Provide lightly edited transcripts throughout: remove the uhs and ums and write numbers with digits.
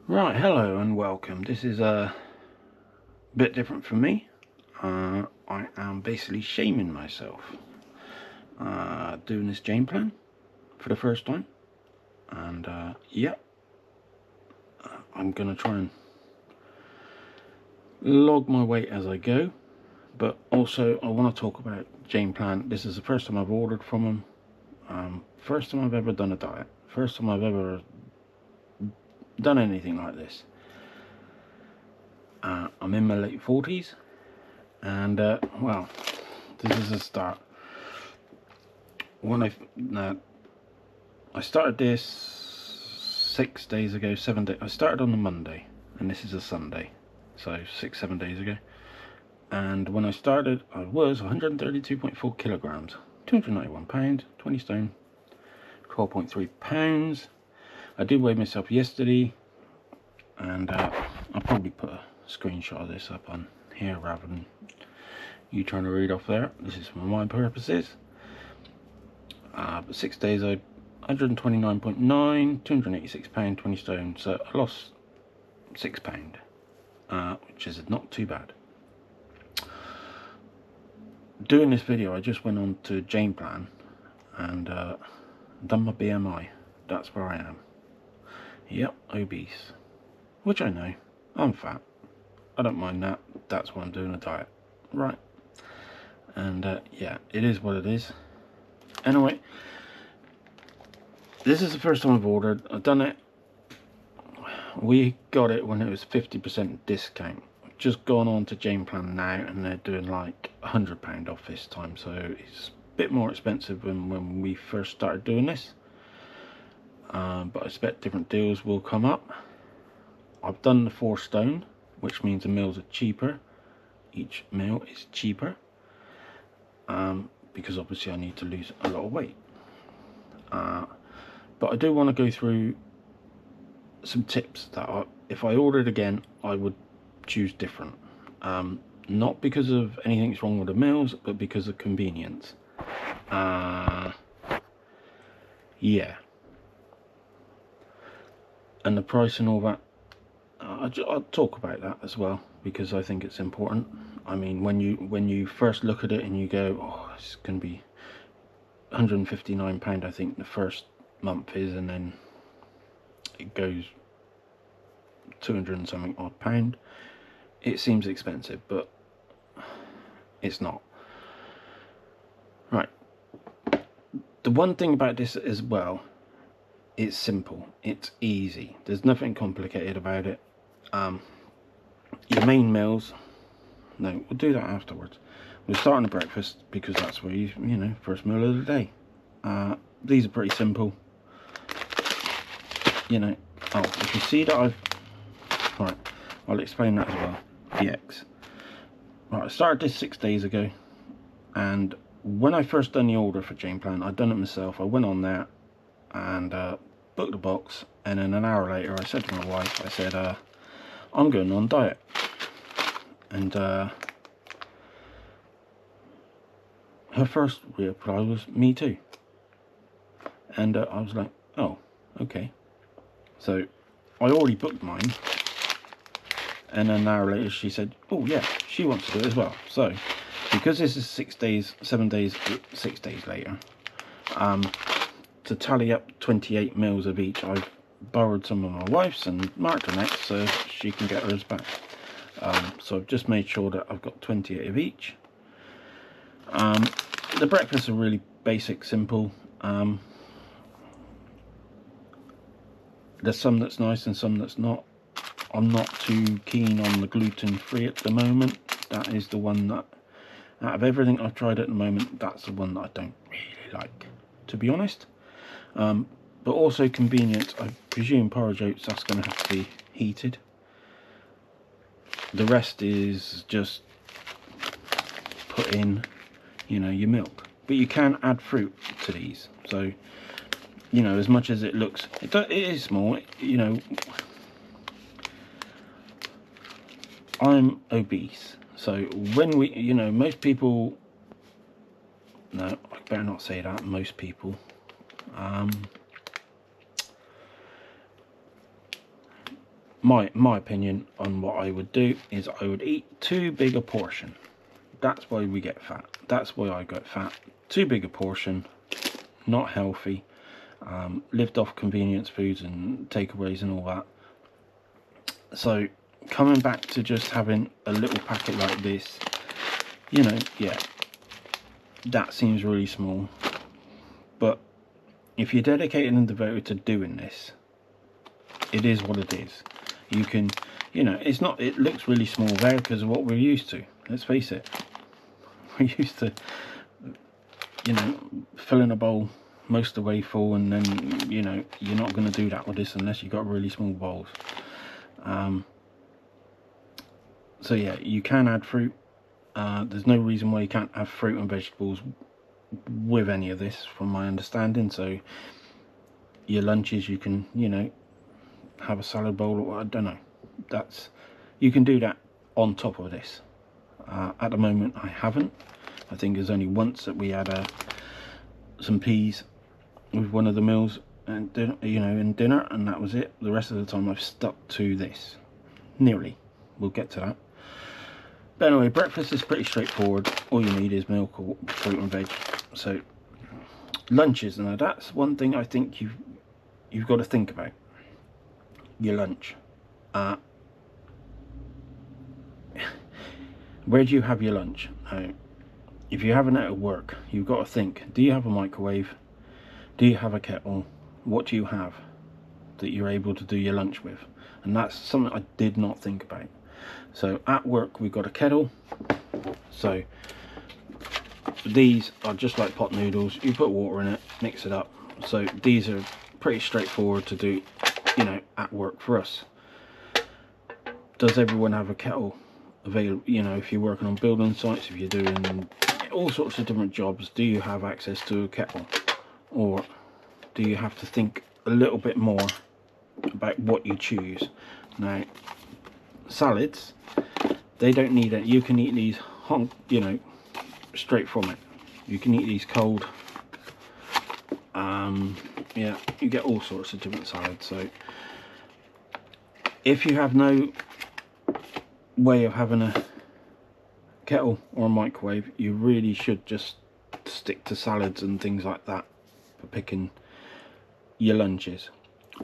Right, hello and welcome. This is a bit different from me. I am basically shaming myself doing this game plan for the first time, and yeah, I'm gonna try and log my weight as I go, but also I want to talk about game plan. This is the first time I've ordered from them, first time I've ever done a diet, first time I've ever done anything like this. I'm in my late 40s, and well, this is a start. When I started this 6 days ago, 7 days. I started on a Monday, and this is a Sunday, so 6-7 days ago. And when I started, I was 132.4 kilograms, 291 pounds, 20 stone, 12.3 pounds. I did weigh myself yesterday, and I'll probably put a screenshot of this up on here rather than you trying to read off there. This is for my purposes. But 6 days, I 129.9, 286 pound, 20 stone. So I lost £6, which is not too bad. Doing this video, I just went on to Game Plan and done my BMI. That's where I am. Yep, obese, which I know. I'm fat. I don't mind that. That's why I'm doing a diet, right? And yeah, it is what it is. Anyway, this is the first time I've ordered. I've done it. We got it when it was 50% discount. I've just gone on to Game Plan now, and they're doing like £100 off this time, so it's a bit more expensive than when we first started doing this. But I expect different deals will come up. I've done the 4 stone, which means the meals are cheaper. Each meal is cheaper, because obviously I need to lose a lot of weight. But I do want to go through some tips that if I ordered again, I would choose different. Not because of anything's wrong with the meals, but because of convenience. Yeah. And the price and all that, I'll talk about that as well, because I think it's important. I mean, when you first look at it and you go, oh, it's going to be £159, I think the first month is, and then it goes 200 and something odd pound. It seems expensive, but it's not. Right. The one thing about this as well, it's simple, it's easy, there's nothing complicated about it. Your main meals, no, we'll do that afterwards. We'll start on the breakfast, because that's where you know, first meal of the day. These are pretty simple, you know. Oh, if you see that right, I'll explain that as well. The eggs. Right, I started this 6 days ago, and when I first done the order for Game Plan, I'd done it myself. I went on there and booked the box, and then an hour later I said to my wife, I said, I'm going on diet. And her first reply was, me too. And I was like, oh, okay. So I already booked mine, and an hour later she said, oh yeah, she wants to do it as well. So because this is 6 days, 7 days, 6 days later, to tally up 28 meals of each, I've borrowed some of my wife's and marked her next so she can get hers back. So I've just made sure that I've got 28 of each. The breakfasts are really basic, simple. There's some that's nice and some that's not. I'm not too keen on the gluten-free at the moment. That is the one that, out of everything I've tried at the moment, that's the one that I don't really like, to be honest. But also convenient. I presume porridge oats, that's going to have to be heated. The rest is just put in, you know, your milk. But you can add fruit to these. So, you know, as much as it looks, it is small, you know. I'm obese, so when we, you know, most people, no, I better not say that, most people, my opinion on what I would do is I would eat too big a portion. That's why we get fat. That's why I got fat. Too big a portion, not healthy. Lived off convenience foods and takeaways and all that. So coming back to just having a little packet like this, you know, yeah, that seems really small. But if you're dedicated and devoted to doing this, it is what it is. You can, you know, it's not, it looks really small there because of what we're used to. Let's face it, we're used to, you know, filling a bowl most of the way full, and then, you know, you're not going to do that with this unless you've got really small bowls. So yeah, you can add fruit. There's no reason why you can't have fruit and vegetables with any of this, from my understanding. So your lunches, you can, you know, have a salad bowl, or I don't know, that's, you can do that on top of this. At the moment I haven't. I think there's only once that we had some peas with one of the meals and dinner, you know, in dinner, and that was it. The rest of the time I've stuck to this, nearly. We'll get to that. But anyway, breakfast is pretty straightforward. All you need is milk or fruit and veg. So lunches, now that's one thing I think you've got to think about. Your lunch. Where do you have your lunch? Now, if you're having it at work, you've got to think, do you have a microwave? Do you have a kettle? What do you have that you're able to do your lunch with? And that's something I did not think about. So at work we've got a kettle. So these are just like pot noodles. You put water in it, mix it up. So these are pretty straightforward to do, you know, at work for us. Does everyone have a kettle available? You know, if you're working on building sites, if you're doing all sorts of different jobs, do you have access to a kettle? Or do you have to think a little bit more about what you choose? Now, salads, they don't need it. You can eat these hot, you know, straight from it. You can eat these cold. Yeah, you get all sorts of different salads. So if you have no way of having a kettle or a microwave, you really should just stick to salads and things like that for picking your lunches.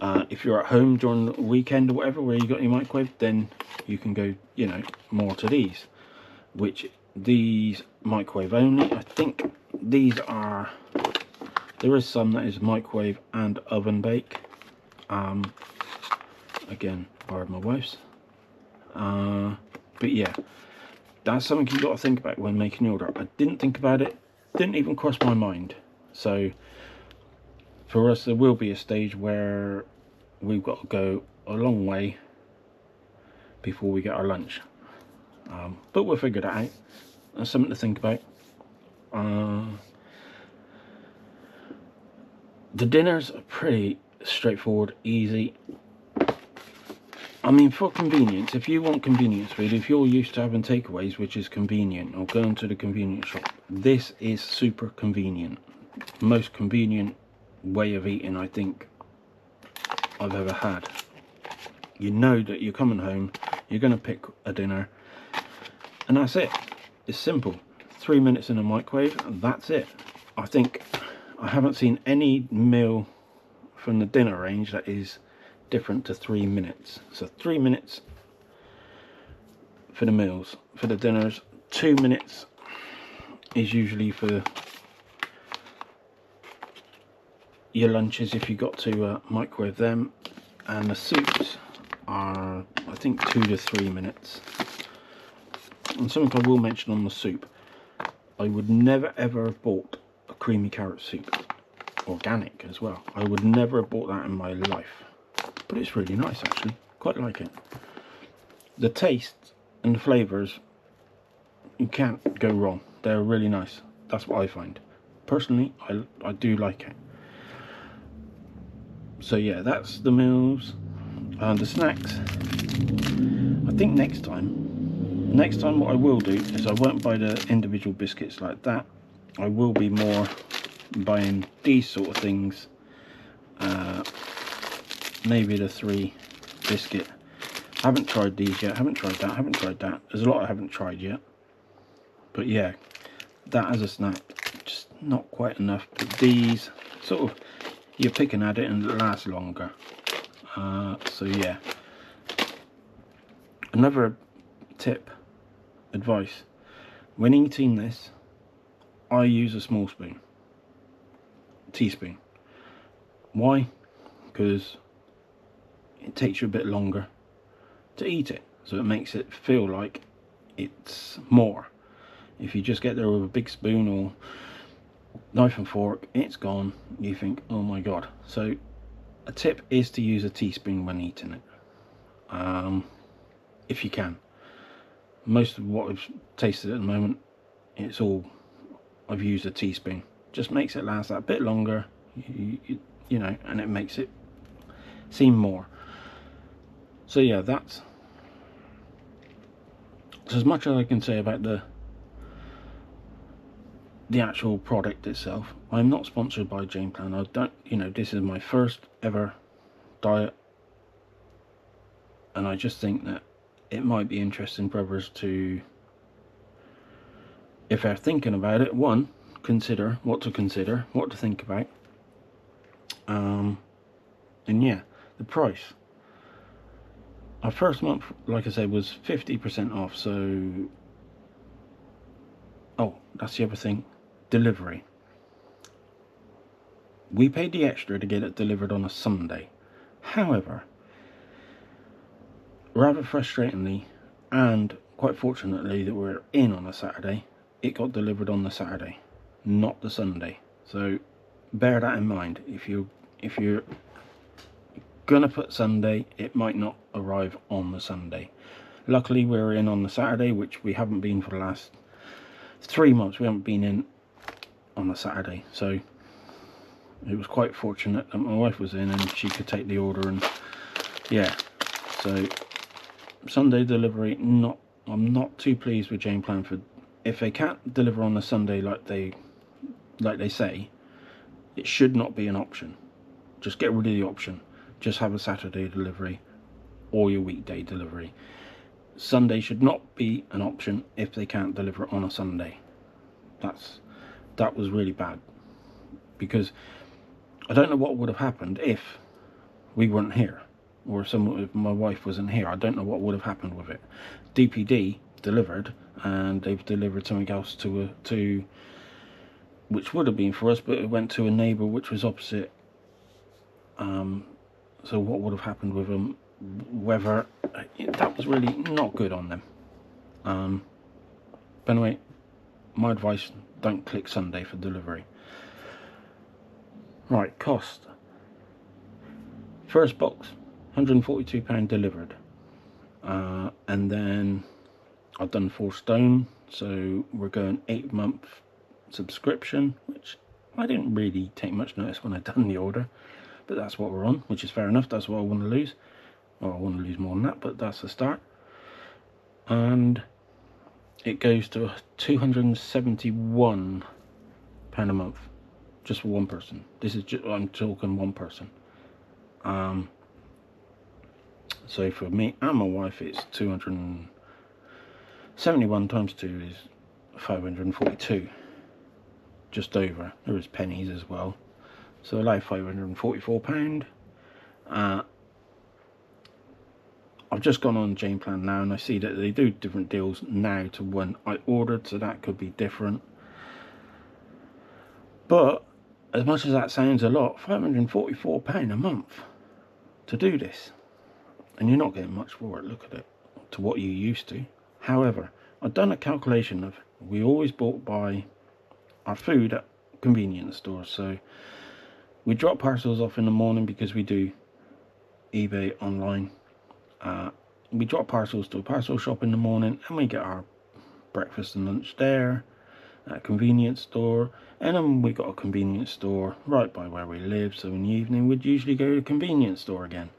If you're at home during the weekend or whatever, where you got your microwave, then you can go, you know, more to these, which these microwave only. I think these are, there is some that is microwave and oven bake. Again, borrowed my wife's. But yeah, that's something you've got to think about when making your order. I didn't think about it, didn't even cross my mind. So for us, there will be a stage where we've got to go a long way before we get our lunch. But we'll figure that out. That's something to think about. The dinners are pretty straightforward, easy. I mean, for convenience, if you want convenience food, if you're used to having takeaways, which is convenient, or going to the convenience shop, this is super convenient. Most convenient way of eating I think I've ever had. You know that you're coming home, you're going to pick a dinner, and that's it. It's simple. 3 minutes in a microwave, and that's it. I think I haven't seen any meal from the dinner range that is different to 3 minutes. So 3 minutes for the meals. For the dinners, 2 minutes is usually for your lunches if you got to microwave them, and the soups are I think 2 to 3 minutes. And something I will mention on the soup, I would never ever have bought a creamy carrot soup, organic as well. I would never have bought that in my life, but it's really nice actually, quite like it. The taste and the flavours, you can't go wrong, they're really nice. That's what I find personally. I do like it. So yeah, that's the meals. The snacks, I think next time what I will do is I won't buy the individual biscuits like that. I will be more buying these sort of things, maybe the 3 biscuit Haven't tried these yet, haven't tried that. There's a lot I haven't tried yet. But yeah, that as a snack, just not quite enough. But these, sort of, you're picking at it and it lasts longer. So yeah. Another tip, advice. When eating this, I use a small spoon. Teaspoon. Why? Because it takes you a bit longer to eat it, so it makes it feel like it's more. If you just get there with a big spoon or knife and fork, it's gone. You think, oh my god. So a tip is to use a teaspoon when eating it, if you can. Most of what I've tasted at the moment, it's all I've used a teaspoon. Just makes it last that bit longer, you know, and it makes it seem more. So yeah, that's as much as I can say about the actual product itself. I'm not sponsored by Game Plan. I don't, you know, this is my first ever diet, and I just think that it might be interesting for others to, if they're thinking about it, one, consider, what to think about. And yeah, the price. Our first month, like I said, was 50% off, so... Oh, that's the other thing. Delivery. We paid the extra to get it delivered on a Sunday. However, rather frustratingly, and quite fortunately that we're in on a Saturday, it got delivered on the Saturday, not the Sunday. So bear that in mind. If you're gonna put Sunday, it might not arrive on the Sunday. Luckily we're in on the Saturday, which we haven't been for the last 3 months. We haven't been in on the Saturday, so it was quite fortunate that my wife was in and she could take the order. And yeah, so Sunday delivery, I'm not too pleased with Game Plan. For if they can't deliver on the Sunday like they say, it should not be an option. Just get rid of the option. Just have a Saturday delivery or your weekday delivery. Sunday should not be an option if they can't deliver it on a Sunday. That was really bad, because I don't know what would have happened if we weren't here, or if my wife wasn't here. I don't know what would have happened with it. DPD delivered, and they've delivered something else to which would have been for us, but it went to a neighbour which was opposite. So what would have happened with them? Whether that was really not good on them. But anyway, my advice: don't click Sunday for delivery. Right, cost. First box, £142 delivered, and then I've done 4 stone, so we're going 8-month subscription, which I didn't really take much notice when I done the order, but that's what we're on, which is fair enough. That's what I want to lose. Well, I want to lose more than that, but that's the start. And it goes to £271 a month, just for one person. This is just, I'm talking one person. So for me and my wife, it's 271 times 2 is 542, just over. There is pennies as well, so like £544. I've just gone on Game Plan now, and I see that they do different deals now to when I ordered, so that could be different. But as much as that sounds a lot, £544 a month to do this, and you're not getting much for it. Look at it, to what you used to. However, I've done a calculation of, we always buy our food at convenience stores, so we drop parcels off in the morning because we do eBay online. We drop parcels to a parcel shop in the morning, and we get our breakfast and lunch there at a convenience store, and then we got a convenience store right by where we live, so in the evening we'd usually go to the convenience store again.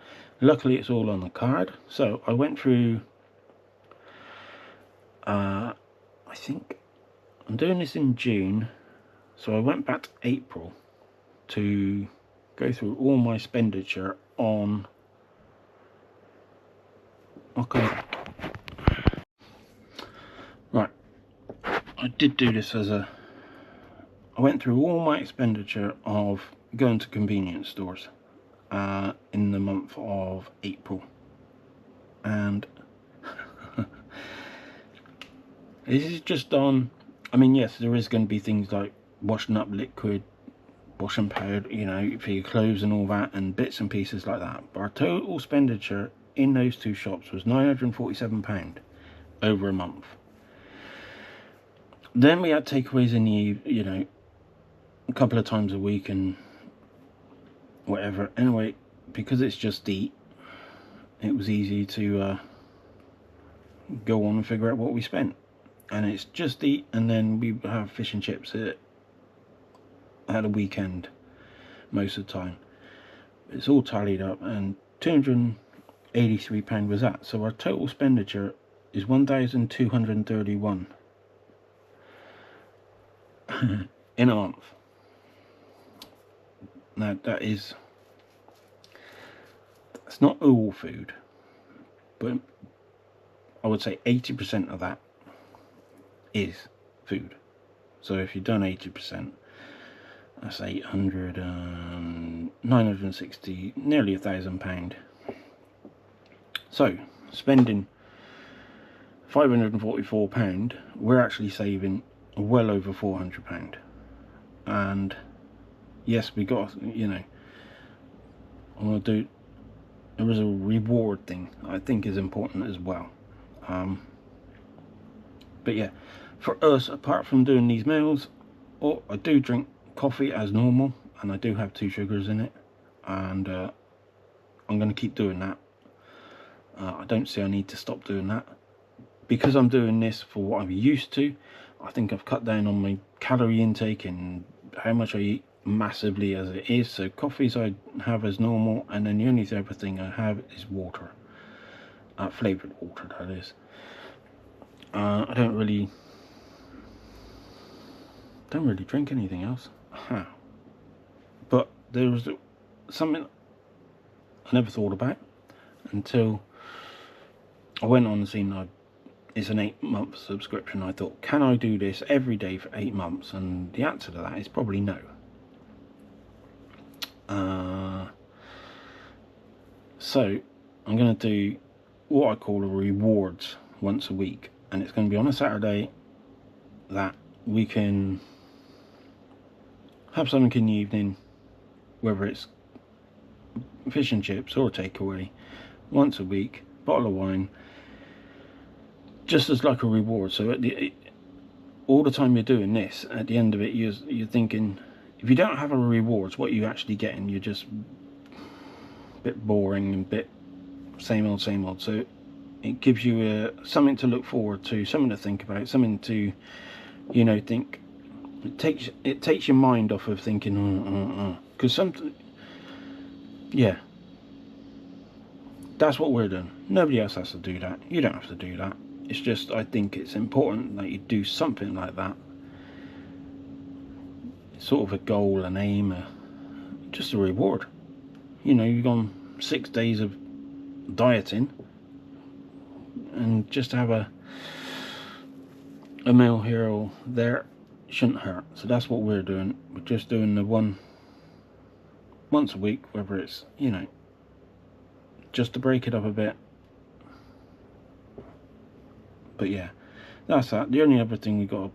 Luckily it's all on the card, so I went through, I think I'm doing this in June, so I went back to April to go through all my expenditure on Okay. Right. I did do this as a... I went through all my expenditure of going to convenience stores in the month of April. And this is just on... I mean, yes, there is going to be things like washing up liquid, washing powder, you know, for your clothes and all that, and bits and pieces like that. But our total expenditure in those two shops was £947 over a month. Then we had takeaways in the, you know, a couple of times a week and whatever. Anyway, because it's just eat, it was easy to go on and figure out what we spent. And it's just eat, and then we have fish and chips at a weekend most of the time. It's all tallied up, and £283 was that. So our total expenditure is 1,231 in a month. Now that's not all food, but I would say 80% of that is food. So if you've done 80%, that's 800, 960, nearly £1,000. So spending £544, we're actually saving well over £400. And yes, we got, you know, I want to do, there is a reward thing I think is important as well. But yeah, for us, apart from doing these meals, I do drink coffee as normal, and I do have 2 sugars in it, and I'm going to keep doing that. I don't see I need to stop doing that, because I'm doing this for what I'm used to. I think I've cut down on my calorie intake and how much I eat massively as it is. So coffees I have as normal, and then the only other thing I have is water, flavoured water, that is. I don't really drink anything else. But there was something I never thought about until I went on and seen it's an 8-month subscription. I thought, can I do this every day for 8 months? And the answer to that is probably no. So I'm going to do what I call a rewards once a week, and it's going to be on a Saturday that we can have something in the evening, whether it's fish and chips or takeaway, once a week, bottle of wine, just as like a reward. So all the time you're doing this, at the end of it, you're thinking, if you don't have a rewards, what you actually getting, you're just a bit boring and a bit same old. So it gives you something to look forward to, something to think about, something to, you know, think. It takes your mind off of thinking, because yeah, that's what we're doing. Nobody else has to do that. You don't have to do that. It's just, I think it's important that you do something like that. It's sort of a goal, an aim, just a reward. You know, you've gone 6 days of dieting, and just have a meal here or there shouldn't hurt. So that's what we're doing. We're just doing the one once a week, whether it's, you know, just to break it up a bit. But yeah, that's that. The only other thing we got to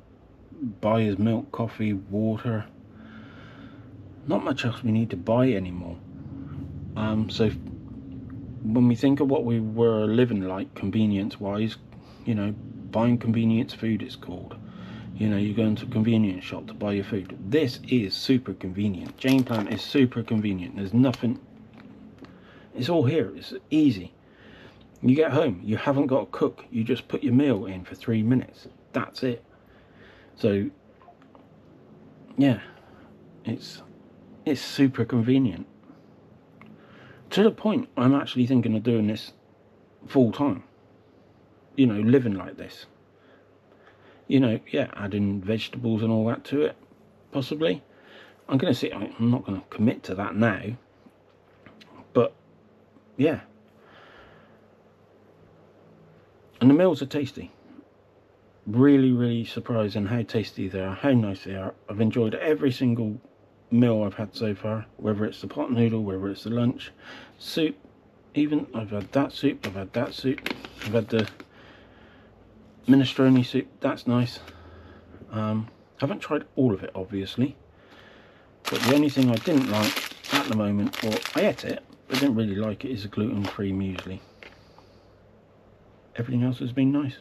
buy is milk, coffee, water. Not much else we need to buy anymore. So when we think of what we were living like convenience wise, you know, buying convenience food, it's called. You know, you go into a convenience shop to buy your food. This is super convenient. Jane Plant is super convenient. There's nothing, it's all here. It's easy. You get home, you haven't got to cook. You just put your meal in for 3 minutes. That's it. So yeah, it's super convenient. To the point I'm actually thinking of doing this full time. You know, living like this. You know, yeah, adding vegetables and all that to it, possibly. I'm not going to commit to that now. But, yeah. And the meals are tasty. Really, really surprising how tasty they are, how nice they are. I've enjoyed every single meal I've had so far, whether it's the pot noodle, whether it's the lunch, soup, even. I've had that soup, I've had that soup, I've had the minestrone soup, that's nice. Haven't tried all of it, obviously, but the only thing I didn't like at the moment, or I ate it, but didn't really like it, is a gluten-free muesli. Everything else has been nice.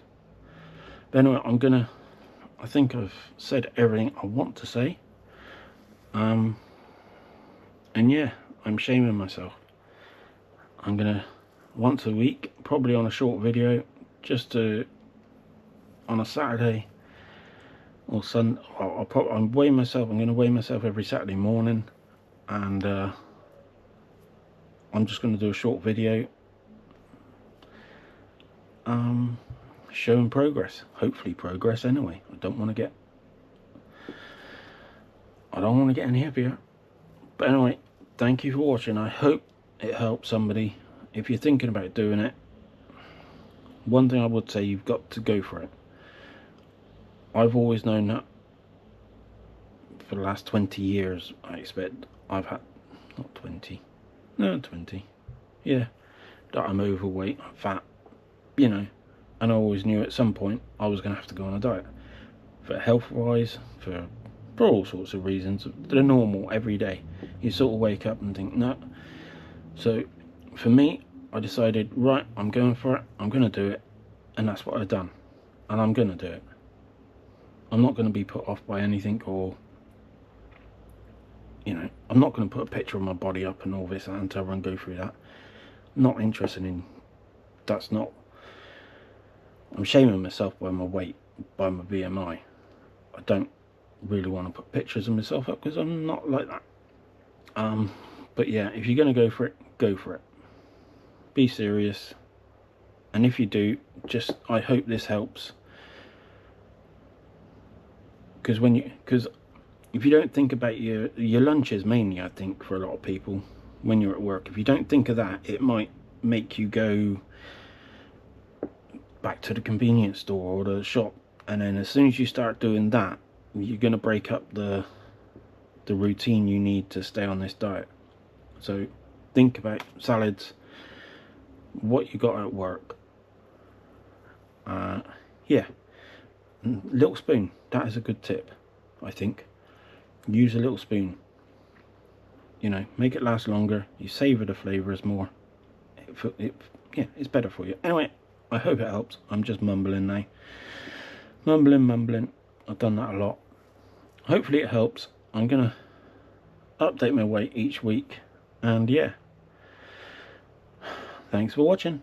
But anyway, I think I've said everything I want to say. And yeah, I'm shaming myself. I'm gonna, once a week, probably on a short video, on a Saturday or Sunday. I'm gonna weigh myself every Saturday morning, and I'm just gonna do a short video showing progress. Hopefully progress anyway. I don't want to get any heavier. But anyway, thank you for watching. I hope it helps somebody. If you're thinking about doing it, one thing I would say, you've got to go for it. I've always known that for the last 20 years, I expect I've had, not 20, no 20, yeah, that I'm overweight, I'm fat, you know, and I always knew at some point I was going to have to go on a diet. For health wise, for all sorts of reasons, the normal, everyday. You sort of wake up and think, no. So for me, I decided, right, I'm going for it, I'm going to do it, and that's what I've done, and I'm going to do it. I'm not going to be put off by anything, or, you know, I'm not going to put a picture of my body up and all this and tell everyone go through that. Not interested in, that's not, I'm shaming myself by my weight, by my BMI. I don't really want to put pictures of myself up because I'm not like that. But yeah, if you're going to go for it, go for it. Be serious. And if you do, I hope this helps. Because if you don't think about your lunches, mainly, I think, for a lot of people when you're at work, if you don't think of that, it might make you go back to the convenience store or the shop, and then as soon as you start doing that, you're going to break up the routine you need to stay on this diet. So think about salads, what you got at work. Yeah, little spoon, that is a good tip, I think. Use a little spoon, you know, make it last longer, you savour the flavours more. Yeah, it's better for you. Anyway, I hope it helps. I'm just mumbling now. Mumbling. I've done that a lot. Hopefully it helps. I'm gonna update my weight each week, and yeah, thanks for watching.